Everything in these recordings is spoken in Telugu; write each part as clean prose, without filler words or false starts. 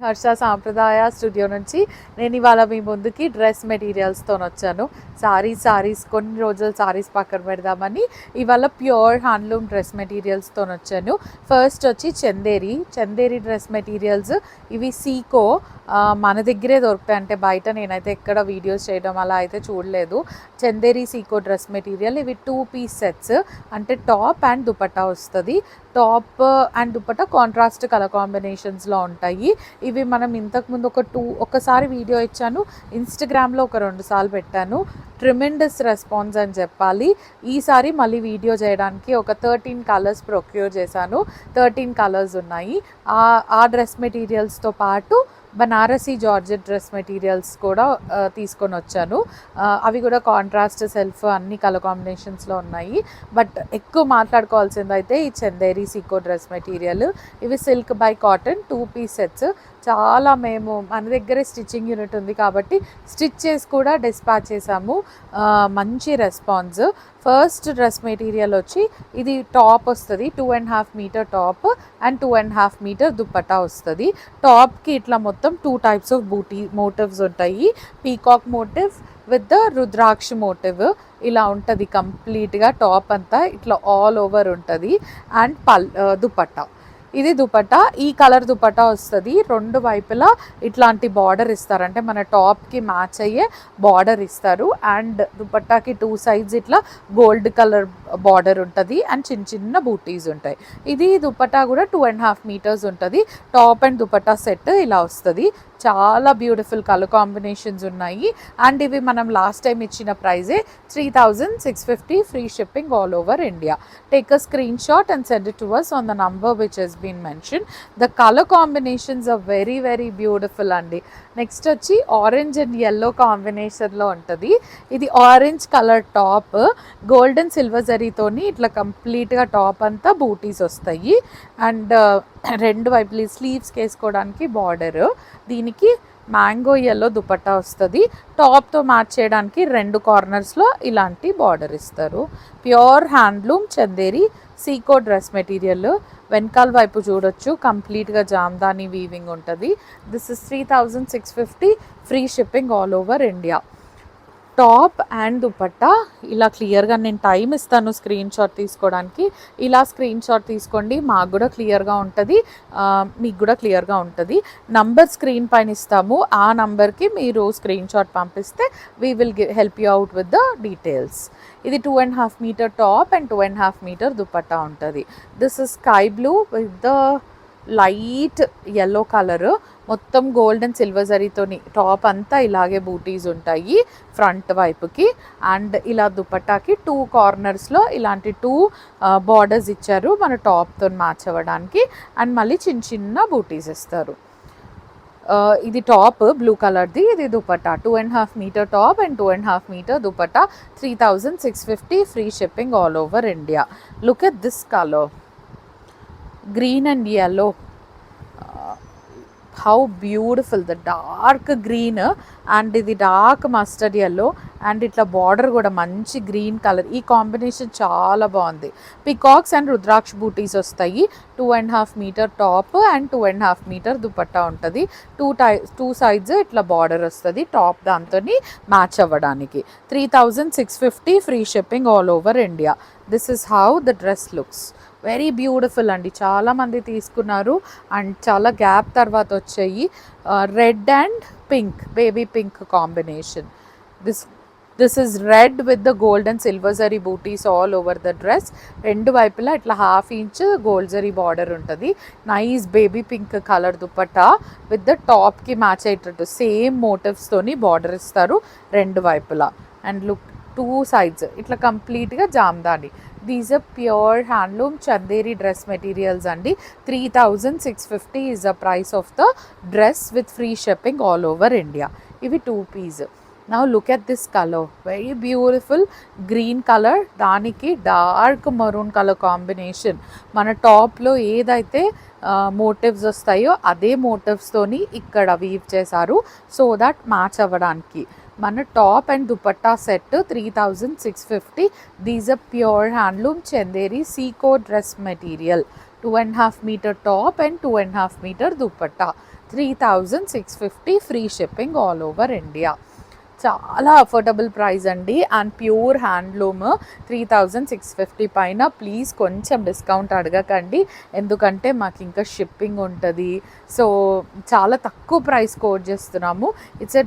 హర్ష సాంప్రదాయ స్టూడియో నుంచి నేను ఇవాళ మీ ముందుకి డ్రెస్ మెటీరియల్స్తో వచ్చాను. సారీస్ కొన్ని రోజులు సారీస్ పక్కన పెడదామని ఇవాళ ప్యూర్ హ్యాండ్లూమ్ డ్రెస్ మెటీరియల్స్తో వచ్చాను. ఫస్ట్ వచ్చి చందేరి డ్రెస్ మెటీరియల్స్. ఇవి సీకో మన దగ్గరే దొరుకుతాయి, అంటే బయట నేనైతే ఎక్కడ వీడియోస్ చేయడం అలా అయితే చూడలేదు. Chanderi Seeko dress material. ఇవి 2 పీస్ సెట్స్, అంటే టాప్ అండ్ దుపట్టా వస్తుంది. Top and dupatta contrast colour కాంబినేషన్స్లో ఉంటాయి. ఇవి మనం ఇంతకుముందు ఒకసారి వీడియో ఇచ్చాను, ఇన్స్టాగ్రామ్లో ఒక 2 సార్లు పెట్టాను. ట్రిమెండస్ రెస్పాన్స్ అని చెప్పాలి. ఈసారి మళ్ళీ వీడియో చేయడానికి ఒక 13 కలర్స్ ప్రొక్యూర్ చేశాను. 13 కలర్స్ ఉన్నాయి. ఆ డ్రెస్ మెటీరియల్స్తో పాటు బనారసీ జార్జెట్ డ్రెస్ మెటీరియల్స్ కూడా తీసుకొని వచ్చాను. అవి కూడా కాంట్రాస్ట్ సెల్ఫ్ అన్ని కలర్ కాంబినేషన్స్లో ఉన్నాయి. బట్ ఎక్కువ మాట్లాడుకోవాల్సింది అయితే ఈ చందేరి సీకో డ్రెస్ మెటీరియల్. ఇవి silk by cotton 2 piece sets. చాలా మేము మన దగ్గరే స్టిచ్చింగ్ యూనిట్ ఉంది కాబట్టి స్టిచ్ చేసి కూడా డిస్పాచ్ చేసాము. మంచి రెస్పాన్స్. ఫస్ట్ డ్రెస్ మెటీరియల్ వచ్చి ఇది టాప్ వస్తుంది, 2.5 metre top and 2.5 metre dupatta వస్తుంది. టాప్కి ఇట్లా మొత్తం 2 టైప్స్ ఆఫ్ బూటీ మోటివ్స్ ఉంటాయి. Peacock motif with the rudraksha motif ఇలా ఉంటుంది. కంప్లీట్గా టాప్ అంతా ఇట్లా ఆల్ ఓవర్ ఉంటుంది. అండ్ దుపట్టా, ఇది దుపట్టా. ఈ కలర్ దుపట్టా వస్తుంది. 2 వైపులా ఇట్లాంటి బార్డర్ ఇస్తారు, అంటే మన టాప్కి మ్యాచ్ అయ్యే బార్డర్ ఇస్తారు. అండ్ దుపట్టాకి 2 సైడ్స్ ఇట్లా గోల్డ్ కలర్ బార్డర్ ఉంటుంది అండ్ చిన్న చిన్న బూటీస్ ఉంటాయి. ఇది దుపట్టా కూడా 2.5 మీటర్స్ ఉంటుంది. టాప్ అండ్ దుపట్టా సెట్ ఇలా వస్తుంది. చాలా బ్యూటిఫుల్ కలర్ కాంబినేషన్స్ ఉన్నాయి. అండ్ ఇవి మనం లాస్ట్ టైం ఇచ్చిన ప్రైజే 3650, free shipping all over India. Take a screenshot and send it to us on the number which has been mentioned. The color combinations are very very beautiful అండి. నెక్స్ట్ వచ్చి ఆరెంజ్ అండ్ yellow కాంబినేషన్లో ఉంటుంది. ఇది orange colour top, golden silver జరీతోని ఇట్లా కంప్లీట్గా టాప్ అంతా బూటీస్ వస్తాయి. అండ్ 2 వైపులు స్లీవ్స్కి వేసుకోవడానికి బార్డర్. దీనికి మ్యాంగో yellow దుపట్టా వస్తుంది. టాప్తో మ్యాచ్ చేయడానికి 2 కార్నర్స్లో ఇలాంటి బార్డర్ ఇస్తారు. Pure handloom Chanderi Seeko dress material. వెనకాల వైపు చూడొచ్చు, కంప్లీట్గా జామ్దాని వీవింగ్ ఉంటుంది. This is 3650, free shipping all over India. Top and dupatta ఇలా క్లియర్గా నేను టైం ఇస్తాను స్క్రీన్ షాట్ తీసుకోవడానికి. ఇలా స్క్రీన్ షాట్ తీసుకోండి, మాకు కూడా క్లియర్గా ఉంటుంది, మీకు కూడా క్లియర్గా ఉంటుంది. నంబర్ స్క్రీన్ పైన ఇస్తాము, ఆ నంబర్కి మీరు స్క్రీన్ షాట్ పంపిస్తే we will help you out with the details. ఇది 2.5 metre top and 2.5 metre dupatta ఉంటుంది. This is sky blue with the light yellow colour. మొత్తం గోల్డ్ అండ్ సిల్వర్ జరీతోని టాప్ అంతా ఇలాగే బూటీస్ ఉంటాయి ఫ్రంట్ వైపుకి. అండ్ ఇలా దుపట్టాకి 2 కార్నర్స్లో ఇలాంటి 2 బార్డర్స్ ఇచ్చారు మన టాప్తో మ్యాచ్ అవ్వడానికి. అండ్ మళ్ళీ చిన్న చిన్న బూటీస్ ఇస్తారు. ఇది టాప్ బ్లూ కలర్ది, ఇది dupatta 2.5 metre top and 2.5 metre dupatta. 3650, free shipping all over India. Look at this colour, green and yellow. How beautiful, the dark green and ఇది డార్క్ మస్టర్డ్ yellow అండ్ ఇట్లా బార్డర్ కూడా మంచి గ్రీన్ కలర్. ఈ కాంబినేషన్ చాలా బాగుంది. పికాక్స్ అండ్ రుద్రాక్ష బూటీస్ వస్తాయి. 2.5 metre top and 2.5 metre dupatta ఉంటుంది. 2 సైడ్స్ ఇట్లా బార్డర్ వస్తుంది టాప్ దాంతో మ్యాచ్ అవ్వడానికి. 3650, free shipping all over India. This is how the dress looks. Very beautiful అండి. చాలామంది తీసుకున్నారు అండ్ చాలా గ్యాప్ తర్వాత వచ్చాయి. Red and pink, baby pink combination. This is red with the gold and silver zari butis all over the dress. 2 వైపులా ఇట్లా 1/2 ఇంచ్ గోల్డ్ జరీ బార్డర్ ఉంటుంది. Nice baby pink colour dupatta with the టాప్కి మ్యాచ్ అయ్యేటట్టు సేమ్ మోటివ్స్తోని బార్డర్ ఇస్తారు 2 వైపులా. అండ్ లుక్ 2 సైడ్స్ ఇట్లా కంప్లీట్గా Jamdani. These are pure handloom Chanderi dress materials అండి. 3650 is the price of the dress with free shipping all over India. ఇవి 2 piece. Now look at this colour, very beautiful green colour, దానికి డార్క్ మరూన్ కలర్ కాంబినేషన్. మన టాప్లో ఏదైతే మోటివ్స్ వస్తాయో అదే మోటివ్స్తోని ఇక్కడ వీవ్ చేశారు సో దట్ మ్యాచ్ అవ్వడానికి. మన top and dupatta set 3650. These are pure handloom Chanderi Seeko dress material. 2.5 meter top and 2.5 meter dupatta. 3650 free shipping all over India. చాలా అఫోర్డబుల్ ప్రైస్ అండి. అండ్ ప్యూర్ హ్యాండ్లూమ్ 3650 పైన. ప్లీజ్ కొంచెం డిస్కౌంట్ అడగకండి, ఎందుకంటే మాకు ఇంకా షిప్పింగ్ ఉంటుంది. సో చాలా తక్కువ ప్రైస్ కోట్ చేస్తున్నాము. ఇట్స్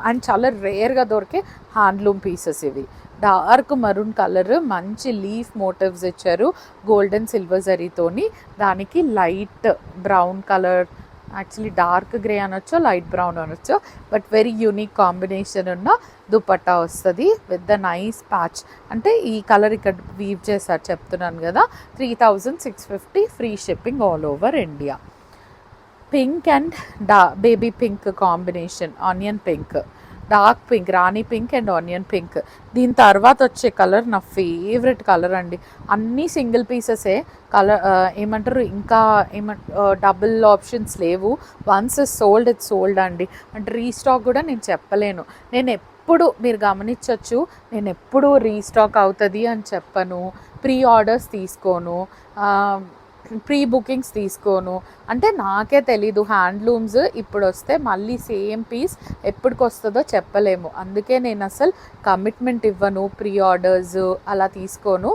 అండ్ చాలా రేర్గా దొరికే హ్యాండ్లూమ్ పీసెస్ ఇవి. డార్క్ మరూన్ కలర్, మంచి లీఫ్ మోటివ్స్ ఇచ్చారు గోల్డెన్ సిల్వర్ జరీతోని. దానికి light brown colour, actually dark grey అనొచ్చు, లైట్ బ్రౌన్ అనొచ్చు, బట్ వెరీ యూనిక్ కాంబినేషన్ ఉన్న దుపట్టా వస్తుంది విత్ ద నైస్ ప్యాచ్. అంటే ఈ కలర్ ఇక్కడ వీవ్ చేశారు చెప్తున్నాను కదా. 3650 free shipping all over India. Pink and baby pink combination, onion pink, dark pink, Rani pink and onion pink. దీని తర్వాత వచ్చే కలర్ నా ఫేవరెట్ కలర్ అండి. అన్నీ సింగిల్ పీసెసే కలర్, ఏమంటారు ఇంకా డబుల్ ఆప్షన్స్ లేవు. వన్స్ సోల్డ్ ఇట్స్ సోల్డ్ అండి. అంటే రీస్టాక్ కూడా నేను చెప్పలేను. నేను ఎప్పుడు మీరు గమనించవచ్చు, నేను ఎప్పుడు రీస్టాక్ అవుతుంది అని చెప్పను. ప్రీ ఆర్డర్స్ తీసుకోను, ప్రీ బుకింగ్స్ తీసుకోను. అంటే నాకే తెలీదు హ్యాండ్లూమ్స్ ఇప్పుడు వస్తే మళ్ళీ సేమ్ పీస్ ఎప్పటికి వస్తుందో చెప్పలేము. అందుకే నేను అసలు కమిట్మెంట్ ఇవ్వను, ప్రీ ఆర్డర్స్ అలా తీసుకోను.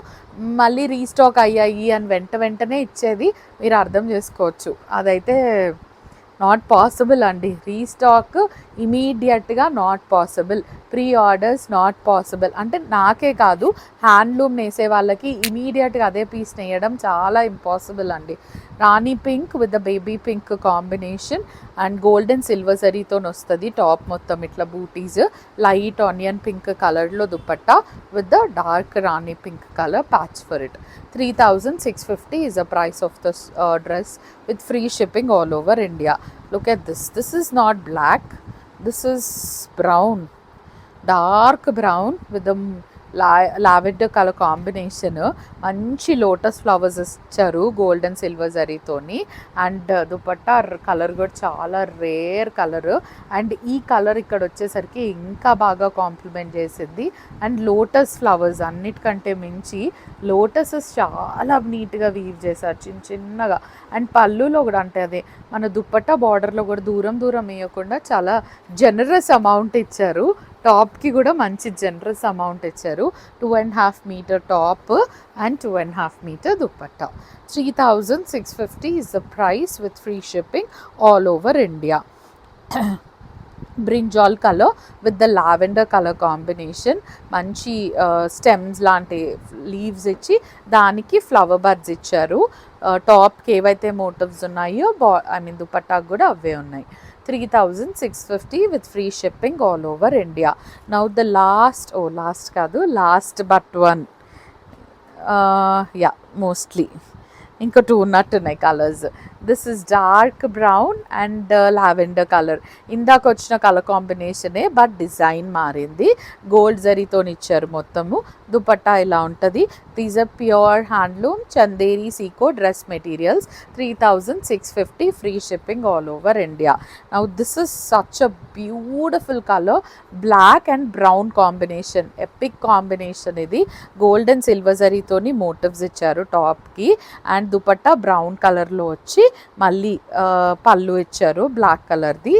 మళ్ళీ రీస్టాక్ అయ్యాయి అని వెంటనే ఇచ్చేది మీరు అర్థం చేసుకోవచ్చు. అదైతే నాట్ పాసిబుల్ అండి. రీస్టాక్ ఇమీడియట్గా not possible, pre orders not possible. అంటే నాకే కాదు, హ్యాండ్లూమ్ నేసే వాళ్ళకి ఇమీడియట్గా అదే పీస్ నేయడం చాలా ఇంపాసిబుల్ అండి. Rani pink with the baby pink combination and golden silver జరీతో వస్తుంది టాప్ మొత్తం ఇట్లా బూటీస్. లైట్ ఆనియన్ పింక్ కలర్లో dupatta with the dark Rani pink colour patch for it. 3650 is the price of this dress with free shipping all over India. Look at this. This is not black. This is brown, dark brown with the lavender colour combination. మంచి లోటస్ ఫ్లవర్స్ ఇచ్చారు గోల్డెన్ సిల్వర్ జరీతోని. అండ్ దుపట్టా కలర్ కూడా చాలా రేర్ కలర్. అండ్ ఈ కలర్ ఇక్కడ వచ్చేసరికి ఇంకా బాగా కాంప్లిమెంట్ చేసింది. అండ్ లోటస్ ఫ్లవర్స్ అన్నిటికంటే మించి లోటసెస్ చాలా నీట్గా వీవ్ చేశారు చిన్నగా. అండ్ పళ్ళులో కూడా అంటే అదే మన దుపట్టా బార్డర్లో కూడా దూరం వేయకుండా చాలా జనరస్ అమౌంట్ ఇచ్చారు. టాప్కి కూడా మంచి జనరస్ అమౌంట్ ఇచ్చారు. 2.5 metre top and 2.5 metre dupatta. 3650 is the price with free shipping all over India. Brinjal colour with the lavender colour combination. మంచి స్టెమ్స్ లాంటి లీవ్స్ ఇచ్చి దానికి ఫ్లవర్ బర్డ్స్ ఇచ్చారు. టాప్కి ఏవైతే మోటివ్స్ ఉన్నాయో దుపట్టాకు కూడా అవే ఉన్నాయి. 3650 with free shipping all over India. Now the last but one, mostly ఇంకా 2 ఉన్నట్టున్నాయి colours. This is dark brown and lavender colour. ఇందాక వచ్చిన కలర్ కాంబినేషనే బట్ డిజైన్ మారింది. గోల్డ్ జరీతో ఇచ్చారు మొత్తము. దుపట్టా ఇలా ఉంటుంది. These are pure handloom Chanderi Seeko dress materials. 3650 free shipping all over India. Now this is such a beautiful colour, black and brown combination, epic combination ఇది. గోల్డెన్ సిల్వర్ జరీతోని మోటివ్స్ ఇచ్చారు టాప్కి. అండ్ దుపట్టా బ్రౌన్ కలర్లో వచ్చి మళ్ళీ పళ్ళు ఇచ్చారు బ్లాక్ కలర్ది.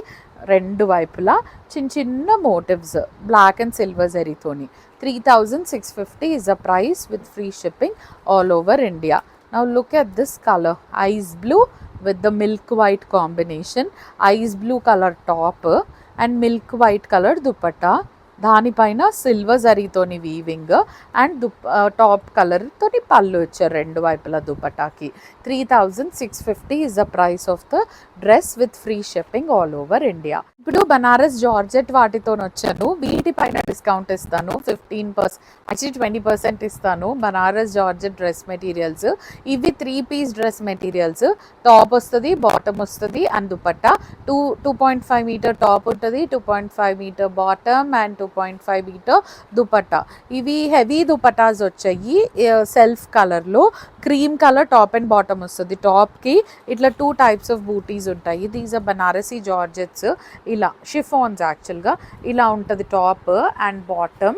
రెండు వైపులా చిన్న మోటివ్స్ బ్లాక్ అండ్ సిల్వర్ జరీతోని. 3650 is the price with free shipping all over India. Now look at this color, ice blue with the milk white combination. Ice blue color top and milk white color dupatta. దానిపైన సిల్వర్ జరీతోని వీవింగ్ అండ్ టాప్ కలర్ తోని పళ్ళు ఇచ్చారు రెండు వైపుల దుపట్టాకి. 3650 is the price of the dress with free shipping all over India. ఇప్పుడు బనారస్ జార్జెట్ వాటితో వచ్చాను. వీటిపైన డిస్కౌంట్ ఇస్తాను 15%, యాక్చువల్లీ 20% ఇస్తాను. బనారస్ జార్జెట్ డ్రెస్ మెటీరియల్స్ ఇవి 3 పీస్ డ్రెస్ మెటీరియల్స్. టాప్ వస్తుంది, బాటమ్ వస్తుంది అండ్ దుపట్టా. 2.5 మీటర్ టాప్ ఉంటుంది, 2.5 metre bottom and 2.5 metre dupatta. ఇవి హెవీ దుపట్టాస్ వచ్చాయి సెల్ఫ్ కలర్లో. Cream colour top and bottom వస్తుంది. టాప్కి ఇట్లా 2 types ఆఫ్ బూటీస్ ఉంటాయి. These are Banarasi georgettes. ఇలా షిఫాన్స్ యాక్చువల్గా ఇలా ఉంటుంది top and bottom.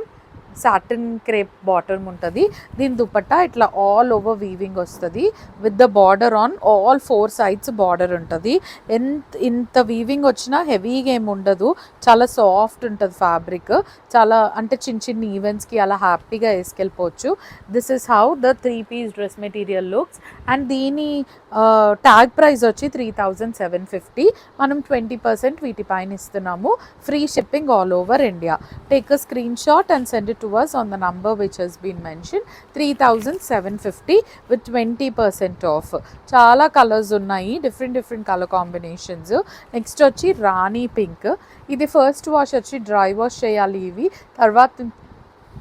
Satin crepe bottom ఉంటుంది. దీని దుపట్టా ఇట్లా ఆల్ ఓవర్ వీవింగ్ వస్తుంది with the border on all 4 sides border ఉంటుంది. ఇంత వీవింగ్ వచ్చినా హెవీగా ఏమి ఉండదు, చాలా సాఫ్ట్ ఉంటుంది ఫ్యాబ్రిక్. చాలా అంటే చిన్న చిన్న ఈవెంట్స్కి అలా హ్యాపీగా వేసుకెళ్ళిపోవచ్చు. This is how the 3-piece dress material looks. And దీని ట్యాగ్ ప్రైస్ వచ్చి 3750. మనం 20% వీటిపైన ఇస్తున్నాము. Free shipping all over India. Take a screenshot and send it to us on the number which has been mentioned. 3750 with 20% off. చాలా కలర్స్ ఉన్నాయి, డిఫరెంట్ కలర్ కాంబినేషన్స్. నెక్స్ట్ వచ్చి రాణి పింక్. ఇది ఫస్ట్ వాష్ వచ్చి డ్రై వాష్ చేయాలి ఇవి,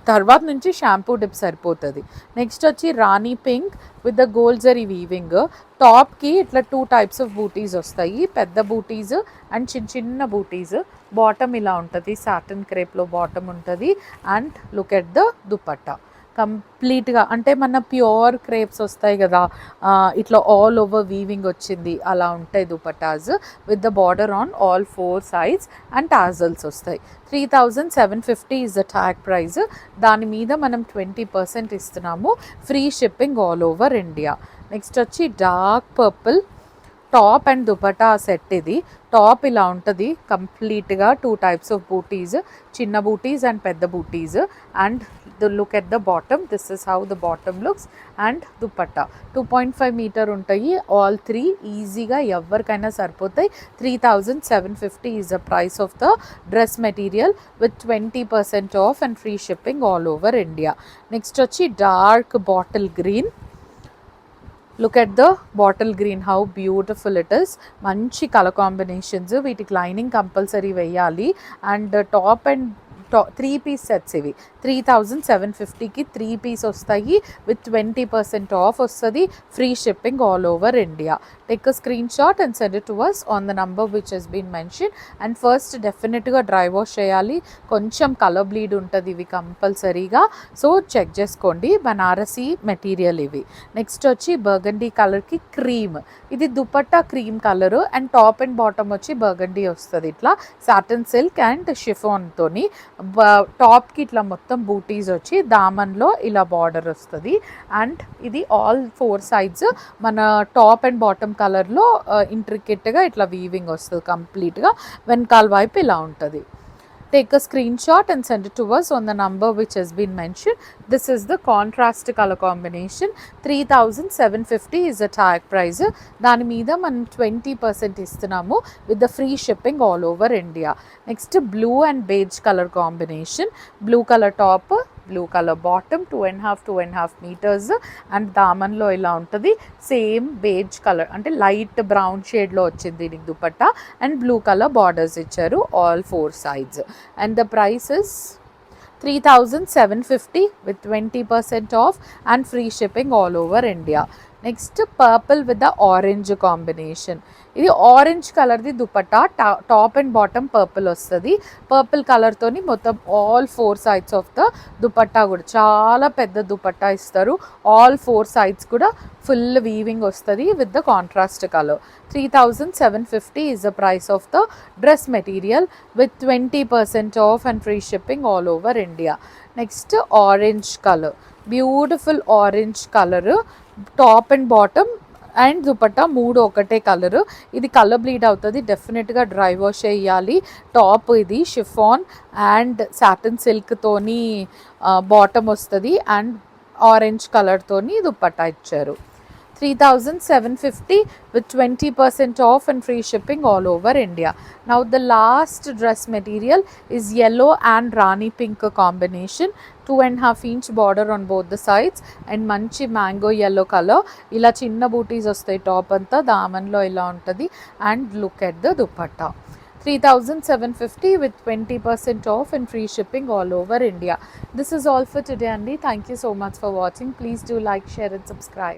తర్వాత నుంచి షాంపూ డిప్ సరిపోతుంది. నెక్స్ట్ వచ్చి rani pink with the gold zari weaving. టాప్కి ఇట్లా 2 types ఆఫ్ బూటీస్ వస్తాయి, పెద్ద బూటీస్ అండ్ చిన్న బూటీస్. బాటమ్ ఇలా ఉంటుంది, సాటిన్ క్రేప్లో బాటమ్ ఉంటుంది. And look at the dupatta కంప్లీట్గా అంటే మన ప్యూర్ క్రేప్స్ వస్తాయి కదా, ఇట్లా ఆల్ ఓవర్ వీవింగ్ వచ్చింది అలా ఉంటాయి dupattas with the border on all 4 sides and tassels వస్తాయి. 3750 ఇస్ ద ట్యాగ్ ప్రైస్. దాని మీద మనం 20% ఇస్తున్నాము. Free shipping all over India. Next వచ్చి dark purple top and dupatta set. ఇది టాప్ ఇలా ఉంటుంది కంప్లీట్గా 2 types ఆఫ్ బూటీస్, చిన్న బూటీస్ అండ్ పెద్ద butis. And look at the bottom, this is how the bottom looks. And dupatta 2.5 metre ఉంటాయి, ఆల్ 3 ఈజీగా ఎవరికైనా సరిపోతాయి. 3750 is the price of the dress material with 20% off and free shipping all over India. Next వచ్చి dark bottle green. Look at the bottle green, how beautiful it is. మంచి కలర్ కాంబినేషన్స్. వీటికి లైనింగ్ కంపల్సరీ వేయాలి. And top and 3-piece sets ఇవి. 3750కి 3-piece వస్తాయి విత్ 20% ఆఫ్ వస్తుంది. Free shipping all over India. Take a screenshot and send it to us on the number which has been mentioned. And first డెఫినెట్గా డ్రై వాష్ చేయాలి, కొంచెం కలర్ బ్లీడ్ ఉంటుంది ఇవి కంపల్సరీగా, సో చెక్ చేసుకోండి. బనారసీ మెటీరియల్ ఇవి. నెక్స్ట్ వచ్చి బర్గండీ కలర్కి క్రీమ్. ఇది dupatta cream colour and top and bottom వచ్చి బర్గండీ వస్తుంది. ఇట్లా సాటిన్ సిల్క్ అండ్ షిఫాన్తోని. టాప్కి ఇట్లా మొత్తం బూటీస్ వచ్చి దామన్లో ఇలా బార్డర్ వస్తుంది. అండ్ ఇది ఆల్ 4 sides మన టాప్ అండ్ బాటమ్ కలర్లో ఇంట్రికెట్గా ఇట్లా వీవింగ్ వస్తుంది కంప్లీట్గా. వెనకాల వైపు ఇలా ఉంటుంది. Take a screenshot and send it to us on the number which has been mentioned. This is the contrast color combination. 3750 is the tag price. దాని మీద మనం 20% ఇస్తున్నాము with the free shipping all over India. Next, blue and beige color combination. Blue color top, blue color bottom, 2.5 meters and దామన్లో ఇలా ఉంటుంది. సేమ్ బేజ్ కలర్ అంటే లైట్ బ్రౌన్ షేడ్లో వచ్చింది దీనికి dupatta. And blue colour borders ఇచ్చారు all 4 sides. And the price is 3750 with 20% off and free shipping all over India. Next purple with the orange combination. ఇది ఆరెంజ్ కలర్ది dupatta, top and bottom purple వస్తుంది. పర్పుల్ కలర్తోని మొత్తం all 4 sides of the dupatta కూడా చాలా పెద్ద దుపట్టా ఇస్తారు. ఆల్ 4 sides కూడా ఫుల్ వీవింగ్ వస్తుంది with the contrast colour. 3750 is the price of the dress material with 20% off and free shipping all over India. Next, orange color. Beautiful orange color. Top and bottom and dupatta 3 ఒకటే కలరు. ఇది కలర్ బ్లీడ్ అవుతుంది, డెఫినెట్గా డ్రై వాష్ చేయాలి. టాప్ ఇది షిఫాన్ అండ్ సాటిన్ సిల్క్తోని బాటమ్ వస్తుంది అండ్ ఆరెంజ్ కలర్తోని దుపట్టా ఇచ్చారు. 3750 with 20% off and free shipping all over India. Now the last dress material is yellow and Rani pink combination. 2.5 inch border on both the sides and manchi mango yellow color. Ila chinna booties vastayi top anta damanlo ila untadi. And look at the dupatta. 3750 with 20% off and free shipping all over India. This is all for today, Andy. Thank you so much for watching. Please do like, share and subscribe.